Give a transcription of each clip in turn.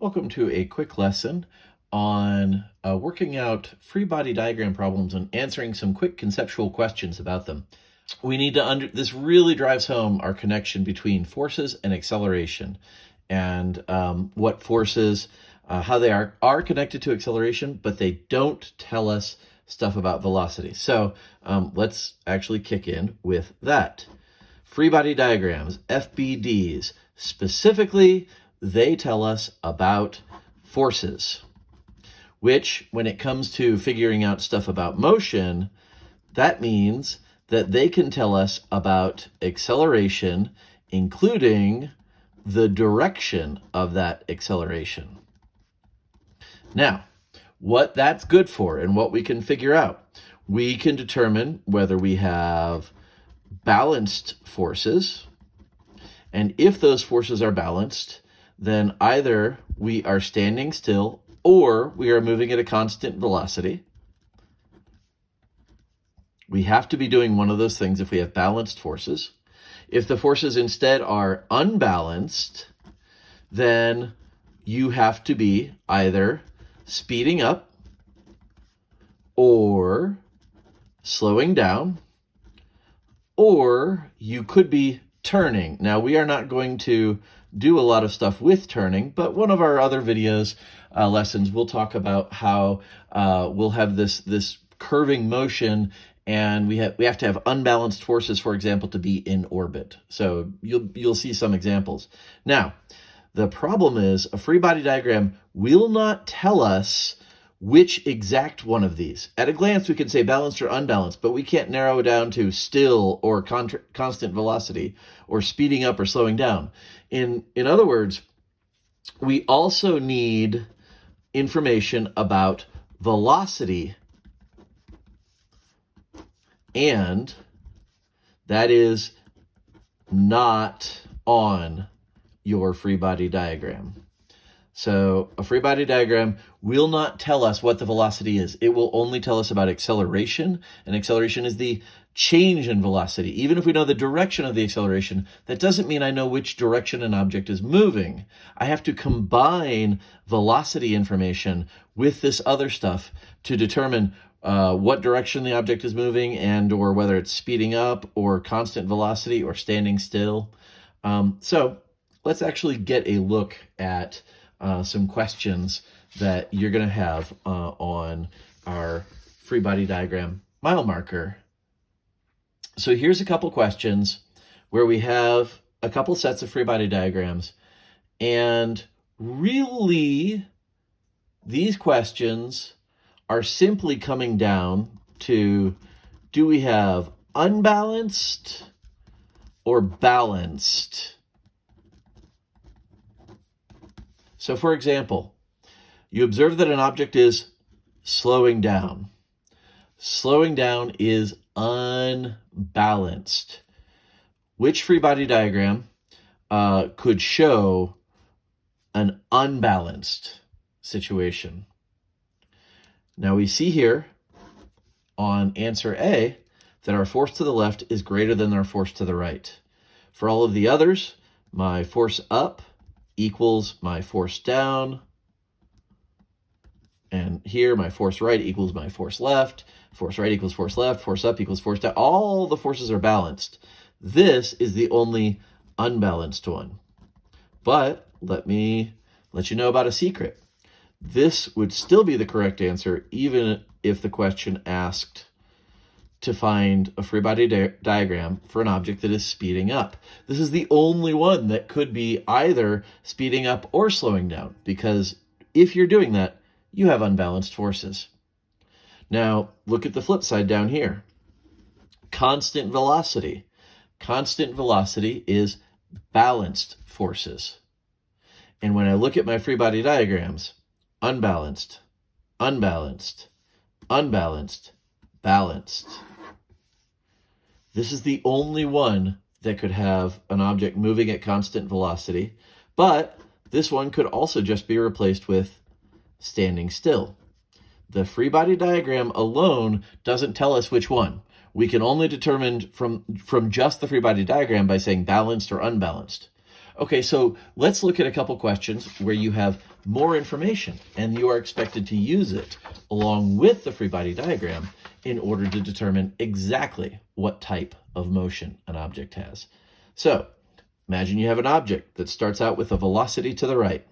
Welcome to a quick lesson on working out free body diagram problems and answering some quick conceptual questions about them. We need to this really drives home our connection between forces and acceleration, and what forces, how they are connected to acceleration, but they don't tell us stuff about velocity. So let's actually kick in with that. Free body diagrams, FBDs, specifically, they tell us about forces, which when it comes to figuring out stuff about motion, that means that they can tell us about acceleration, including the direction of that acceleration. Now, what that's good for and what we can figure out, we can determine whether we have balanced forces, and if those forces are balanced, then either we are standing still or we are moving at a constant velocity. We have to be doing one of those things if we have balanced forces. If the forces instead are unbalanced, then you have to be either speeding up or slowing down, or you could be turning. Now, we are not going to do a lot of stuff with turning, but one of our other videos lessons, we'll talk about how we'll have this curving motion, and we have to have unbalanced forces, for example, to be in orbit. So you'll see some examples. Now, the problem is a free body diagram will not tell us which exact one of these. At a glance, we can say balanced or unbalanced, but we can't narrow it down to still or constant velocity or speeding up or slowing down. In other words, we also need information about velocity, and that is not on your free body diagram. So a free body diagram will not tell us what the velocity is. It will only tell us about acceleration, and acceleration is the change in velocity. Even if we know the direction of the acceleration, that doesn't mean I know which direction an object is moving. I have to combine velocity information with this other stuff to determine what direction the object is moving, and or whether it's speeding up or constant velocity or standing still. So let's actually get a look at some questions that you're going to have on our free body diagram mile marker. So here's a couple questions where we have a couple sets of free body diagrams, and really these questions are simply coming down to, do we have unbalanced or balanced? So for example, you observe that an object is slowing down. Slowing down is unbalanced. Which free body diagram could show an unbalanced situation? Now we see here on answer A that our force to the left is greater than our force to the right. For all of the others, my force up equals my force down, and here my force right equals my force left, force right equals force left, force up equals force down. All the forces are balanced. This is the only unbalanced one. But let me let you know about a secret. This would still be the correct answer even if the question asked to find a free body diagram for an object that is speeding up. This is the only one that could be either speeding up or slowing down, because if you're doing that, you have unbalanced forces. Now, look at the flip side down here. Constant velocity. Constant velocity is balanced forces. And when I look at my free body diagrams, unbalanced, unbalanced, unbalanced, balanced. This is the only one that could have an object moving at constant velocity, but this one could also just be replaced with standing still. The free body diagram alone doesn't tell us which one. We can only determine from just the free body diagram by saying balanced or unbalanced. Okay, so let's look at a couple questions where you have more information and you are expected to use it along with the free body diagram in order to determine exactly what type of motion an object has. So imagine you have an object that starts out with a velocity to the right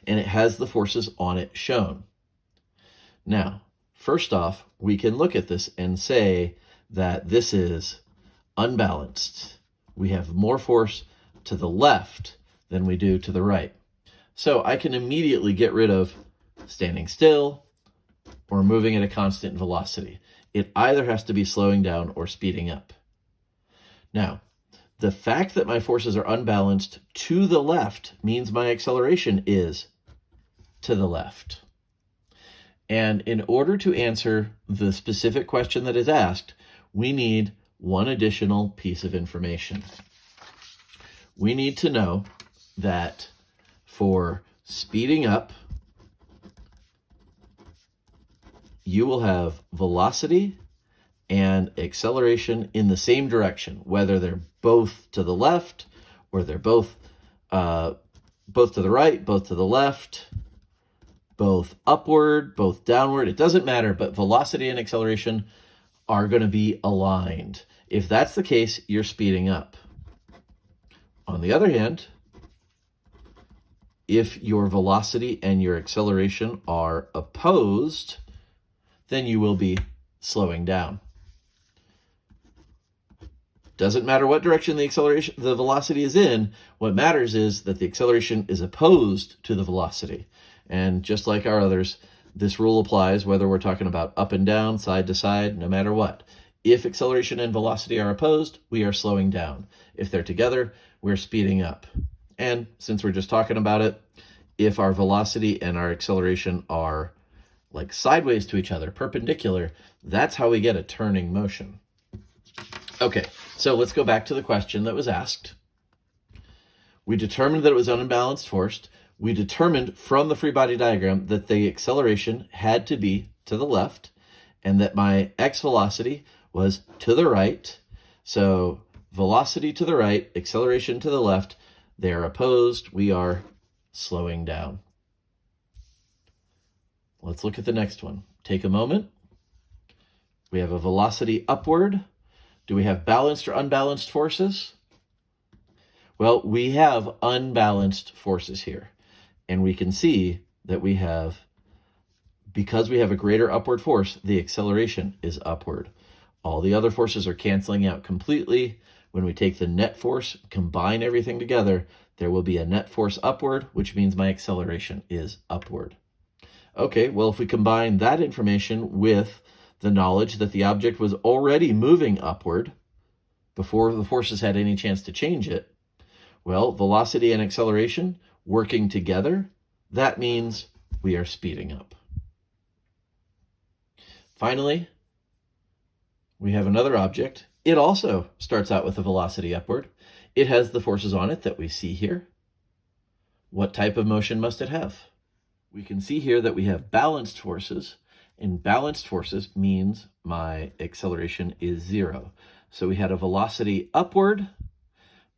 and it has the forces on it shown. Now, first off, we can look at this and say that this is unbalanced. We have more force to the left than we do to the right. So I can immediately get rid of standing still or moving at a constant velocity. It either has to be slowing down or speeding up. Now, the fact that my forces are unbalanced to the left means my acceleration is to the left. And in order to answer the specific question that is asked, we need one additional piece of information. We need to know that for speeding up, you will have velocity and acceleration in the same direction, whether they're both to the left or they're both to the right, both to the left, both upward, both downward. It doesn't matter, but velocity and acceleration are going to be aligned. If that's the case, you're speeding up. On the other hand, if your velocity and your acceleration are opposed, then you will be slowing down. Doesn't matter what direction the velocity is in. What matters is that the acceleration is opposed to the velocity. And just like our others, this rule applies whether we're talking about up and down, side to side, no matter what. If acceleration and velocity are opposed, we are slowing down. If they're together, we're speeding up. And since we're just talking about it, if our velocity and our acceleration are like sideways to each other, perpendicular, that's how we get a turning motion. Okay, so let's go back to the question that was asked. We determined that it was unbalanced force. We determined from the free body diagram that the acceleration had to be to the left and that my x velocity was to the right. So velocity to the right, acceleration to the left, they're opposed. We are slowing down. Let's look at the next one. Take a moment. We have a velocity upward. Do we have balanced or unbalanced forces? Well, we have unbalanced forces here. And we can see that we have, because we have a greater upward force, the acceleration is upward. All the other forces are canceling out completely. When we take the net force, combine everything together, there will be a net force upward, which means my acceleration is upward. Okay, well, if we combine that information with the knowledge that the object was already moving upward before the forces had any chance to change it, well, velocity and acceleration working together, that means we are speeding up. Finally, we have another object. It also starts out with a velocity upward. It has the forces on it that we see here. What type of motion must it have? We can see here that we have balanced forces, and balanced forces means my acceleration is 0. So we had a velocity upward,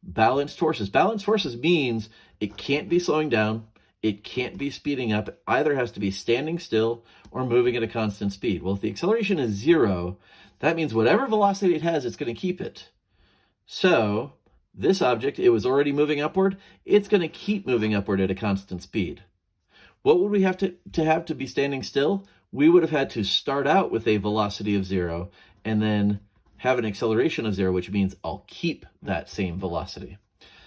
balanced forces. Balanced forces means it can't be slowing down, it can't be speeding up, it either has to be standing still or moving at a constant speed. Well, if the acceleration is 0, that means whatever velocity it has, it's going to keep it. So this object, it was already moving upward, it's going to keep moving upward at a constant speed. What would we have to be standing still? We would have had to start out with a velocity of 0 and then have an acceleration of 0, which means I'll keep that same velocity.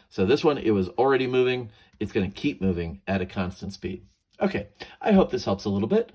So this one, it was already moving. It's going to keep moving at a constant speed. Okay, I hope this helps a little bit.